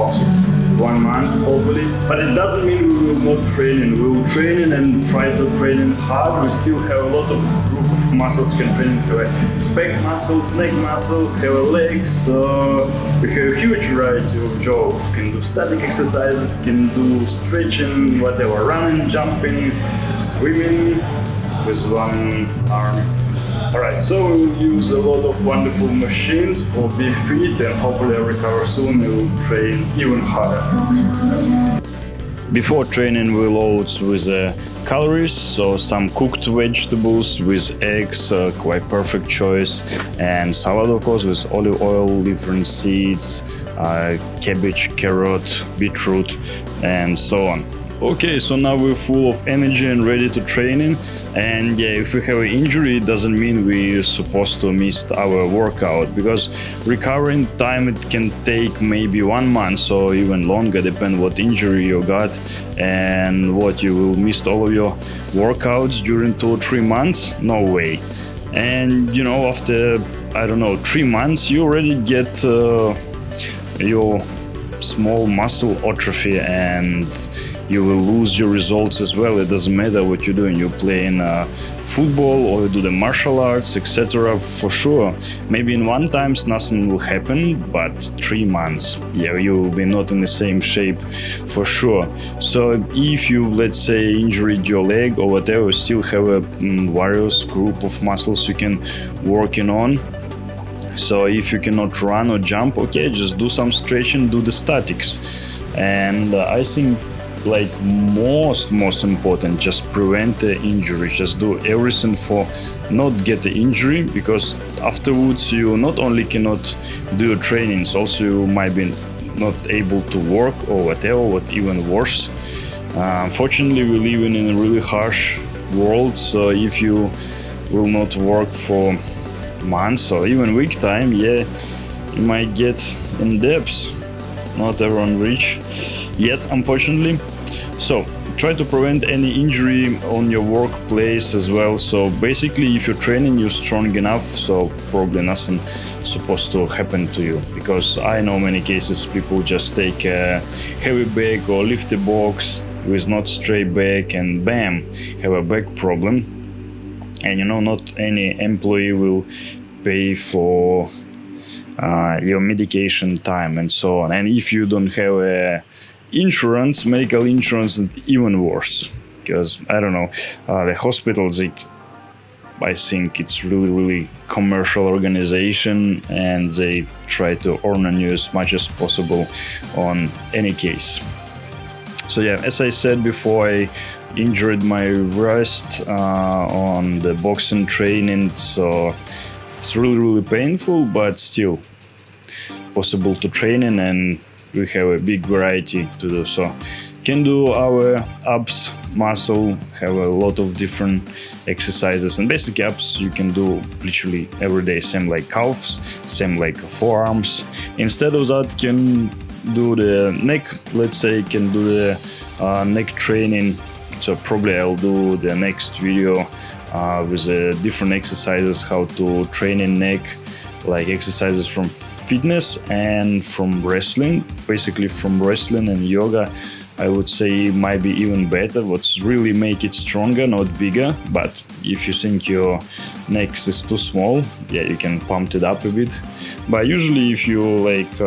for 1 month probably, but it doesn't mean we will not training. We will training and try to training hard. We still have a lot of group of muscles can train. We have back muscles, neck muscles, have legs. So we have a huge variety of job. Can do static exercises, can do stretching, whatever, running, jumping, swimming with one arm. Alright, so we'll use a lot of wonderful machines for be fit and hopefully I recover soon. We'll train even harder. Before training we load with calories, so some cooked vegetables with eggs, quite perfect choice, and salad of course with olive oil, different seeds, cabbage, carrot, beetroot, and so on. Okay, so now we're full of energy and ready to training. And yeah, if we have an injury, it doesn't mean we're supposed to miss our workout, because recovering time it can take maybe 1 month or even longer, depending what injury you got and what you will miss all of your workouts during 2 or 3 months. No way. And you know, after I don't know 3 months, you already get your small muscle atrophy and you will lose your results as well. It doesn't matter what you're doing. You're playing football or you do the martial arts, etc. For sure. Maybe in 1 time nothing will happen, but 3 months, yeah, you will be not in the same shape for sure. So if you, let's say, injured your leg or whatever, you still have a various group of muscles you can working on. So if you cannot run or jump, okay, just do some stretching, do the statics. And I think like most important, just prevent the injury, just do everything for not get the injury, because afterwards you not only cannot do your trainings, also you might be not able to work or whatever, what even worse. Unfortunately we live in a really harsh world, so if you will not work for months or even week time, yeah, you might get in debts. Not everyone rich yet, unfortunately. So try to prevent any injury on your workplace as well. So basically, if you're training, you're strong enough, so probably nothing supposed to happen to you. Because I know many cases people just take a heavy bag or lift a box with not straight back and bam, have a back problem. And you know, not any employee will pay for your medication time and so on. And if you don't have a insurance, medical insurance, is even worse, because I don't know, the hospitals, I think it's really commercial organization, and they try to earn on you as much as possible on any case. So yeah, as I said before, I injured my wrist on the boxing training, so it's really painful, but still possible to training, and we have a big variety to do. So can do our abs muscle, have a lot of different exercises, and basic abs you can do literally every day, same like calves, same like forearms. Instead of that, can do the neck, let's say, can do the neck training. So probably I'll do the next video with different exercises, how to train in neck, like exercises from fitness and from wrestling. Basically from wrestling and yoga, I would say might be even better. What's really make it stronger, not bigger. But if you think your neck is too small, yeah, you can pump it up a bit. But usually if you like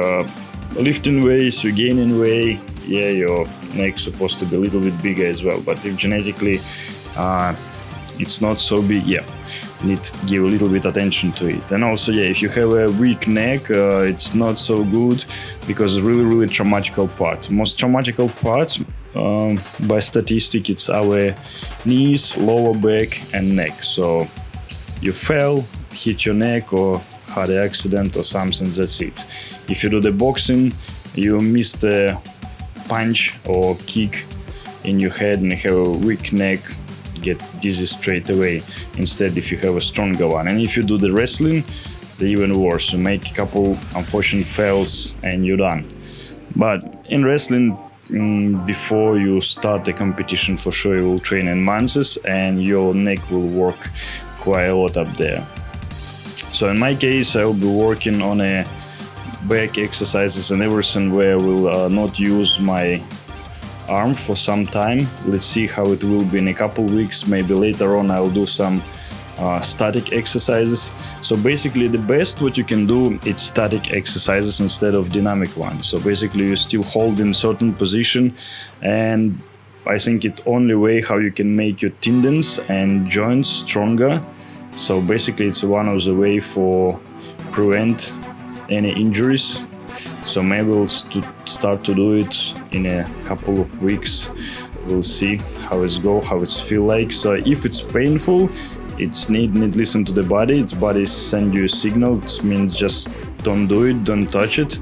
lifting weights, you're gaining weight, yeah, your neck's supposed to be a little bit bigger as well. But if genetically it's not so big, yeah, need to give a little bit attention to it. And also, yeah, if you have a weak neck, it's not so good, because it's really traumatical part. Most traumatical part by statistic, it's our knees, lower back and neck. So you fell, hit your neck or had an accident or something, that's it. If you do the boxing, you missed a punch or kick in your head and you have a weak neck, get dizzy straight away. Instead, if you have a stronger one. And if you do the wrestling, they're even worse. You make a couple unfortunate fails and you're done. But in wrestling, before you start the competition, for sure you will train in months and your neck will work quite a lot up there. So in my case, I will be working on a back exercises and everything where I will not use my arm for some time. Let's see how it will be in a couple weeks. Maybe later on I'll do some static exercises. So basically the best what you can do is static exercises instead of dynamic ones. So basically you still hold in certain position, and I think it's only way how you can make your tendons and joints stronger. So basically it's one of the way for prevent any injuries. So maybe we'll start to do it in a couple of weeks. We'll see how it's go, how it's feel like. So if it's painful, it's need listen to the body. Its body send you a signal. It means just don't do it, don't touch it.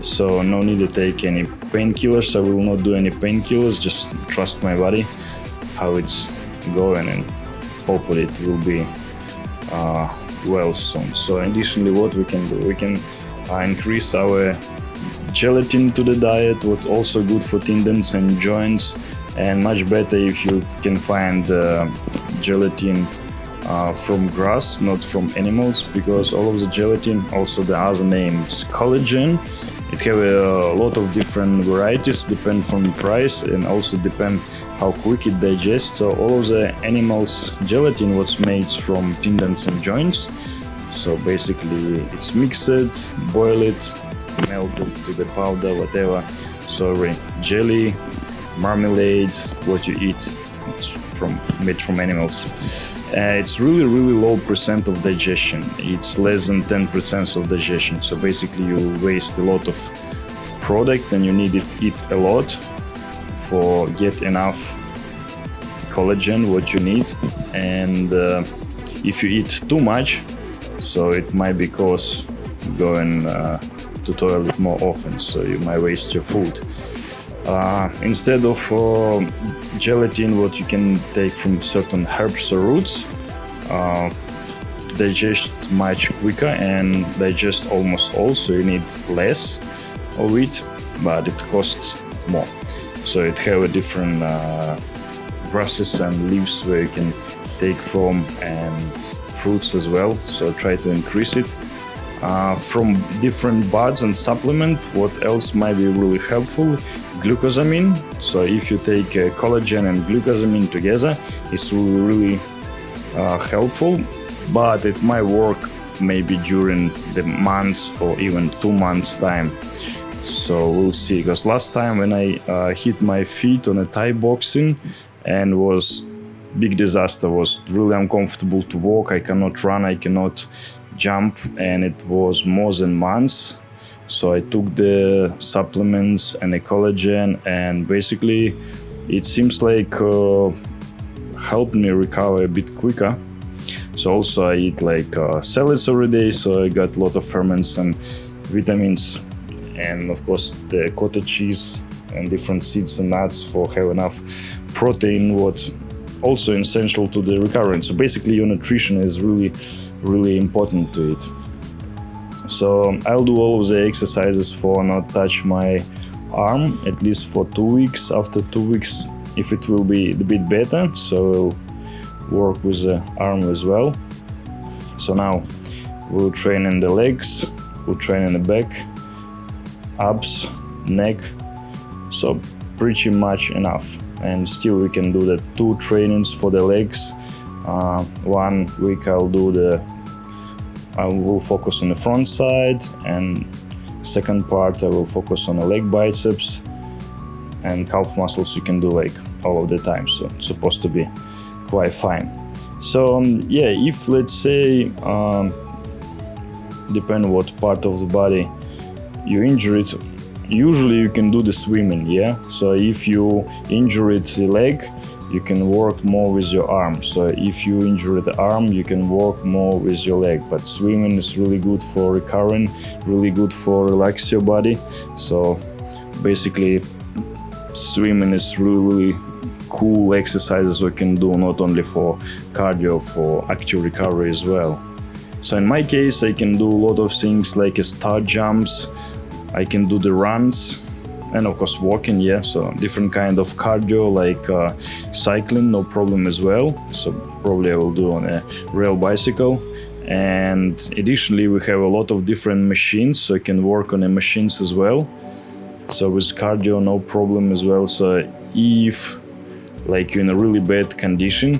So no need to take any painkillers. I will not do any painkillers. Just trust my body, how it's going, and hopefully it will be well soon. So additionally, what we can do, we can increase our gelatin to the diet, what also good for tendons and joints, and much better if you can find gelatin from grass, not from animals, because all of the gelatin, also the other name is collagen. It have a lot of different varieties, depend from the price, and also depend how quick it digests. So all of the animals gelatin what's made from tendons and joints. So basically it's mixed, boil it, melt it to the powder, whatever. So jelly, marmalade, what you eat, it's made from animals. It's really low percent of digestion. It's less than 10% of digestion. So basically you waste a lot of product, and you need to eat a lot for get enough collagen what you need. And if you eat too much, so it might be cause going to toilet more often, so you might waste your food. Instead of gelatin, what you can take from certain herbs or roots, digest much quicker and digest almost all, so you need less of it, but it costs more. So it have a different grasses and leaves where you can take from, and fruits as well, so try to increase it. From different buds and supplement, what else might be really helpful? Glucosamine. So if you take collagen and glucosamine together, it's really helpful, but it might work maybe during the months or even 2 months time. So we'll see, because last time when I hit my feet on a Thai boxing, and was big disaster, was really uncomfortable to walk. I cannot run, I cannot jump, and it was more than months. So I took the supplements and the collagen, and basically it seems like helped me recover a bit quicker. So also I eat like salads every day, so I got a lot of ferments and vitamins, and of course the cottage cheese and different seeds and nuts for have enough protein, what also essential to the recovery. So basically your nutrition is really important to it. So I'll do all of the exercises for not touch my arm at least for 2 weeks. After 2 weeks, if it will be a bit better, so I'll work with the arm as well. So now we'll train in the legs, we'll train in the back, abs, neck, so pretty much enough. And still we can do the 2 trainings for the legs. 1 week I will focus on the front side, and second part I will focus on the leg biceps, and calf muscles you can do like all of the time, so it's supposed to be quite fine. So yeah, if let's say depend on what part of the body you injure it, usually you can do the swimming, yeah. So if you injure the leg, you can work more with your arm. So if you injure the arm, you can work more with your leg. But swimming is really good for recovering, really good for relax your body. So basically swimming is really cool exercises we can do, not only for cardio, for active recovery as well. So in my case, I can do a lot of things like star jumps, I can do the runs, and of course walking, yeah. So different kind of cardio like cycling, no problem as well. So probably I will do on a rail bicycle. And additionally, we have a lot of different machines, so you can work on the machines as well. So with cardio, no problem as well. So if like you're in a really bad condition,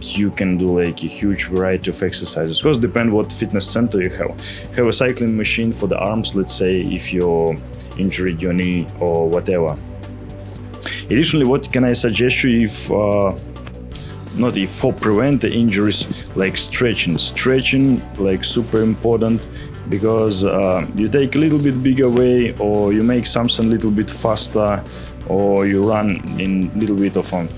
you can do like a huge variety of exercises. Of course, depend what fitness center you have. Have a cycling machine for the arms, let's say, if you're injured your knee or whatever. Additionally, what can I suggest you for prevent the injuries, like stretching like super important, because you take a little bit bigger way, or you make something a little bit faster, or you run in a little bit of an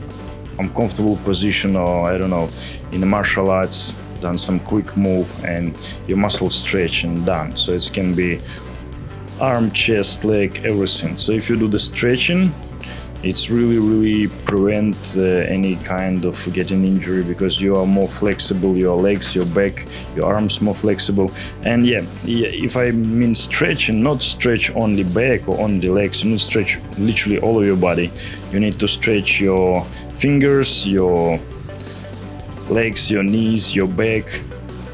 uncomfortable position, or I don't know, in the martial arts, done some quick move and your muscle stretch and done. So it can be arm, chest, leg, everything. So if you do the stretching, it's really prevent any kind of getting injury, because you are more flexible, your legs, your back, your arms more flexible. And yeah, if I mean stretching, not stretch only back or only legs, you need to stretch literally all of your body. You need to stretch your fingers, your legs, your knees, your back,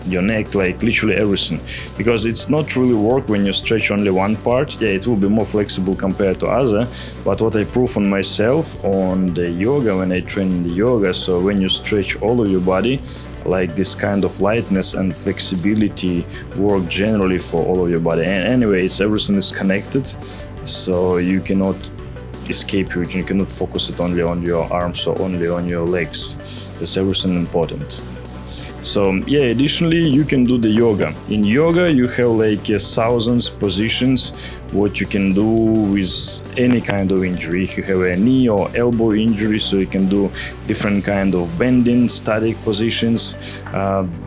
your neck, like literally everything, because it's not really work when you stretch only one part. Yeah, it will be more flexible compared to other, but what I prove on myself on the yoga, when I train in the yoga, so when you stretch all of your body, like this kind of lightness and flexibility work generally for all of your body. And anyway, everything is connected, so you cannot escape it. You cannot focus it only on your arms or only on your legs. That's everything important. So yeah, additionally, you can do the yoga. In yoga, you have like thousands positions what you can do with any kind of injury. If you have a knee or elbow injury, so you can do different kind of bending, static positions,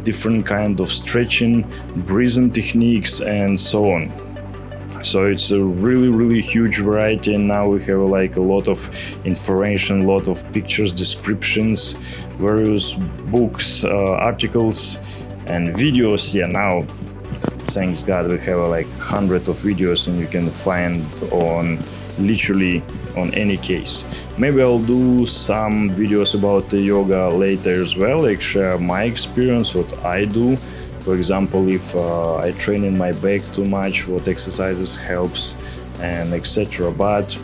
different kind of stretching, breathing techniques, and so on. So it's a really huge variety, and now we have like a lot of information, a lot of pictures, descriptions, various books, articles, and videos. Yeah, now thanks God we have like hundreds of videos, and you can find on literally on any case. Maybe I'll do some videos about the yoga later as well, like share my experience, what I do. For example, if I train in my back too much, what exercises helps, and etc. But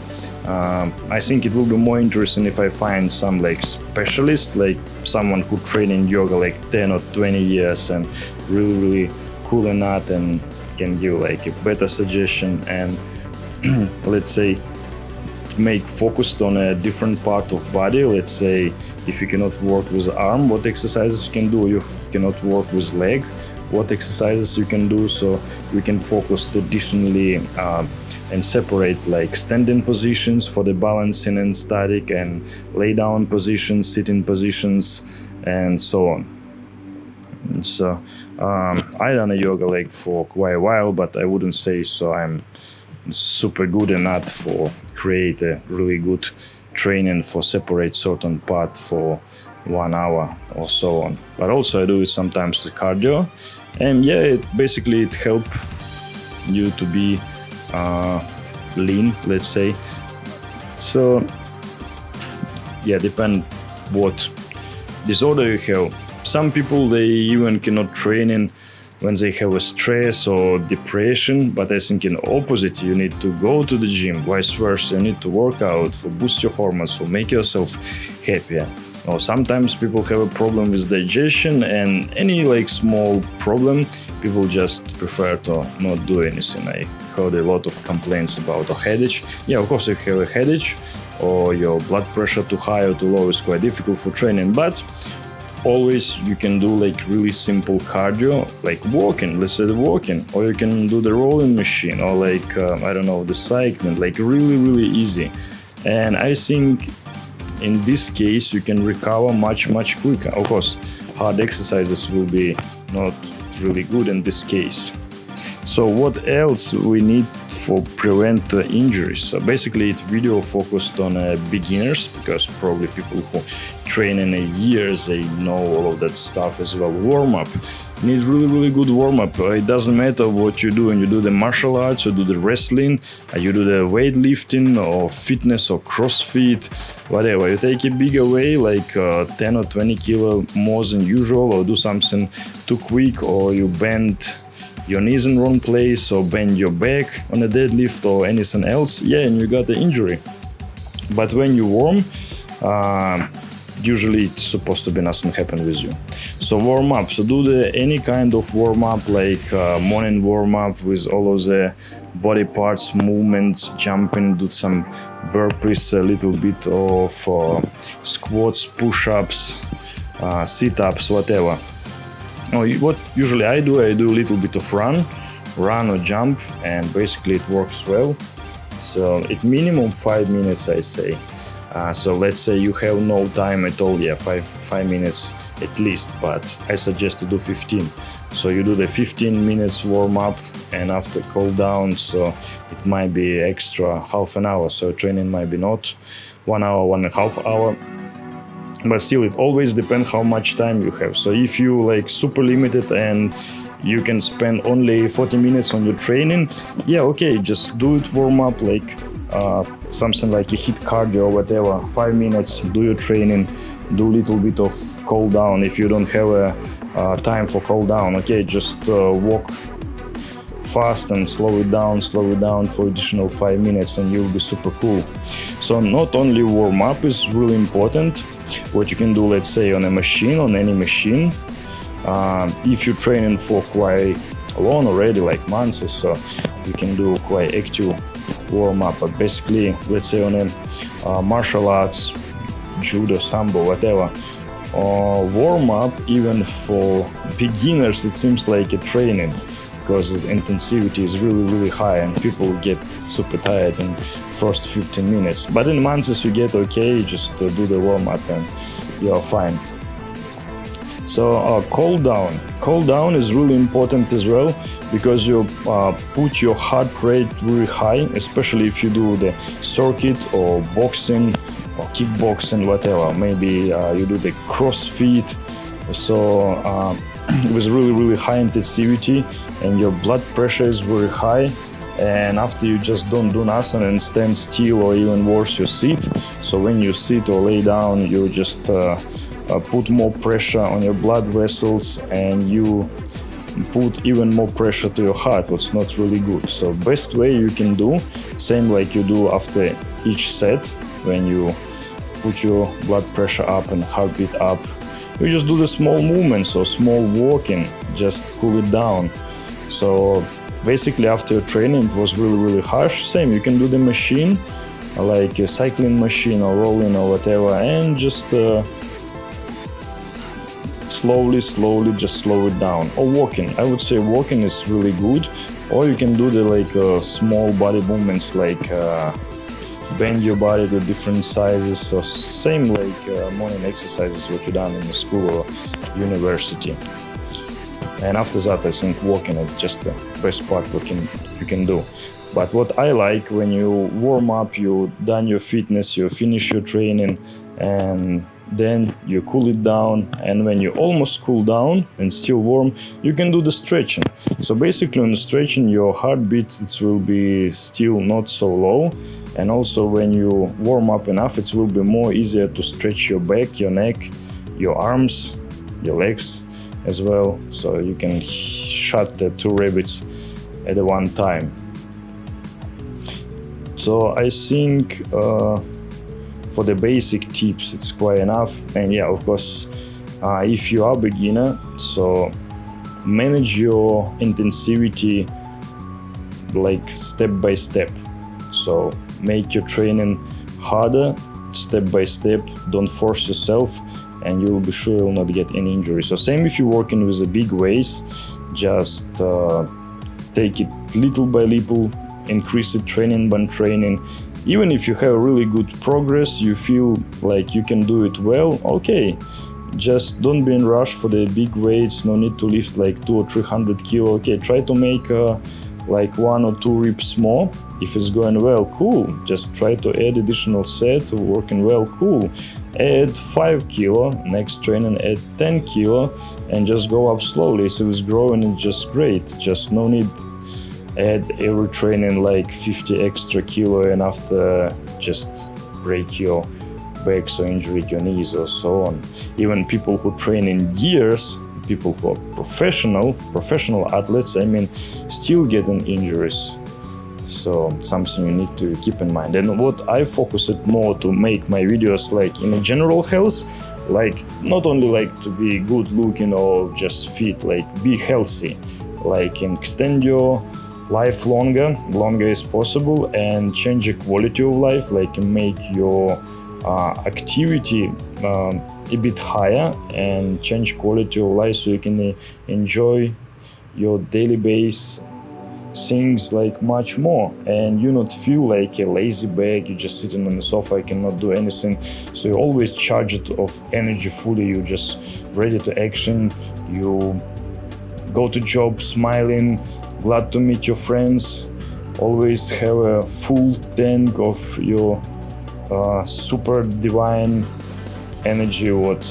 I think it will be more interesting if I find some like specialist, like someone who train in yoga like 10 or 20 years and really cool in that, and can give like a better suggestion, and let's say make focused on a different part of body. Let's say if you cannot work with arm, what exercises you can do. You cannot work with leg, what exercises you can do. So we can focus additionally and separate like standing positions for the balancing and static, and lay down positions, sitting positions, and so on. And so I done a yoga like for quite a while, but I wouldn't say so I'm super good enough for create a really good training for separate certain part for 1 hour or so on. But also I do it sometimes the cardio, and yeah, it help you to be lean, let's say. So yeah, depend what disorder you have. Some people, they even cannot train in when they have a stress or depression, but I think in opposite, you need to go to the gym, vice versa, you need to work out for boost your hormones, for make yourself happier. Or sometimes people have a problem with digestion, and any like small problem, people just prefer to not do anything. I heard a lot of complaints about a headache. Yeah, of course, if you have a headache or your blood pressure too high or too low, it's quite difficult for training, but always you can do like really simple cardio, like walking, let's say the walking, or you can do the rolling machine, or like I don't know, the cycling, like really easy. And I think in this case you can recover much quicker. Of course, hard exercises will be not really good in this case. So what else we need for prevent injuries? So basically it's video focused on beginners, because probably people who train in a year, they know all of that stuff as well. Warm up, need really good warm-up. It doesn't matter what you do, when you do the martial arts, you do the wrestling, you do the weightlifting or fitness or CrossFit, whatever. You take a bigger weight, like 10 or 20 kilo more than usual, or do something too quick, or you bend your knees in wrong place, or bend your back on a deadlift or anything else, yeah, and you got the injury. But when you warm, usually it's supposed to be nothing happen with you. So warm up. So do any kind of warm up, like morning warm up with all of the body parts, movements, jumping, do some burpees, a little bit of squats, push-ups, sit-ups, whatever. What usually I do a little bit of run or jump, and basically it works well. So at minimum 5 minutes, I say. So let's say you have no time at all, yeah, 5 minutes at least, but I suggest to do 15. So you do the 15 minutes warm up, and after cool down, so it might be extra half an hour. So training might be not 1 hour, 1.5 hours. But still, it always depends how much time you have. So if you like super limited and you can spend only 40 minutes on your training, yeah, okay, just do it warm up, like something like a HIIT cardio or whatever, 5 minutes, do your training, do a little bit of cool down. If you don't have a time for cool down, okay, just walk fast and slow it down for additional 5 minutes, and you'll be super cool. So not only warm up is really important, what you can do, let's say on a machine, on any machine, if you're training for quite long already, like months or so, you can do quite active warm up. But basically, let's say on a martial arts, judo, sambo, whatever, warm up, even for beginners, it seems like a training, because the intensity is really high and people get super tired in first 15 minutes. But in months you get okay, just do the warm up and you're fine. So cool down is really important as well, because you put your heart rate really high, especially if you do the circuit or boxing or kickboxing, whatever. Maybe you do the CrossFit, so with really high intensity, and your blood pressure is very high, and after you just don't do nothing and stand still, or even worse, you sit. So when you sit or lay down, you just put more pressure on your blood vessels, and you put even more pressure to your heart, what's not really good. So best way you can do, same like you do after each set, when you put your blood pressure up and heartbeat up, you just do the small movements or small walking, just cool it down. So basically after your training it was really harsh, same, you can do the machine, like a cycling machine or rolling or whatever, and just slowly just slow it down. Or walking, I would say walking is really good. Or you can do the like small body movements, like bend your body to different sizes, so same like morning exercises what you done in the school or university. And after that, I think walking is just the best part what you can do. But what I like, when you warm up, you done your fitness, you finish your training, and then you cool it down, and when you almost cool down and still warm, you can do the stretching. So basically on the stretching, your heartbeat, it will be still not so low, and also when you warm up enough, it will be more easier to stretch your back, your neck, your arms, your legs as well, so you can shut the two rabbits at one time. So I think for the basic tips it's quite enough. And yeah, of course, if you are beginner, so manage your intensity like step by step. So make your training harder step by step, don't force yourself, and you will be sure you'll not get any injury. So same if you're working with the big weights, just take it little by little, increase it training by training. Even if you have really good progress, you feel like you can do it well, okay, just don't be in rush for the big weights, no need to lift like 200 or 300 kilo, okay, try to make like 1 or 2 reps more. If it's going well, cool, just try to add additional set, working well, cool. Add 5 kilo, next training add 10 kilo, and just go up slowly. So it's growing, it's just great, just no need add every training like 50 extra kilo and after just break your backs or injure your knees or so on. Even people who train in years, people who are professional athletes, I mean, still getting injuries. So something you need to keep in mind. And what I focus it more to make my videos like in a general health, like not only like to be good looking or just fit, like be healthy, like extend your life longer as possible, and change the quality of life, like make your activity a bit higher and change quality of life so you can enjoy your daily base things like much more, and you not feel like a lazy bag, you're just sitting on the sofa, you cannot do anything. So you always charge it of energy fully, you just ready to action, you go to job smiling, glad to meet your friends, always have a full tank of your super divine energy what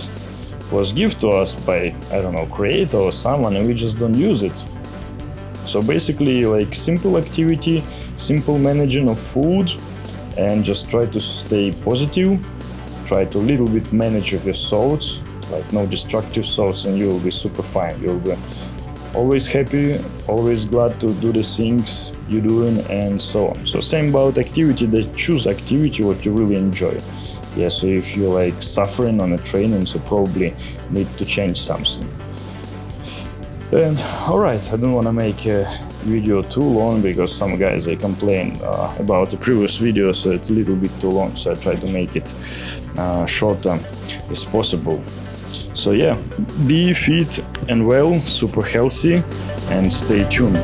was given to us by, I don't know, creator or someone, and we just don't use it. So basically like simple activity, simple managing of food, and just try to stay positive, try to little bit manage of your thoughts, like no destructive thoughts, and you will be super fine. You'll be always happy, always glad to do the things you're doing, and so on. So same about activity, that choose activity what you really enjoy. Yeah, so if you're like suffering on a training, so probably need to change something. And alright, I don't want to make a video too long because some guys they complain about the previous video, so it's a little bit too long, so I try to make it shorter as possible. So yeah, be fit and well, super healthy, and stay tuned.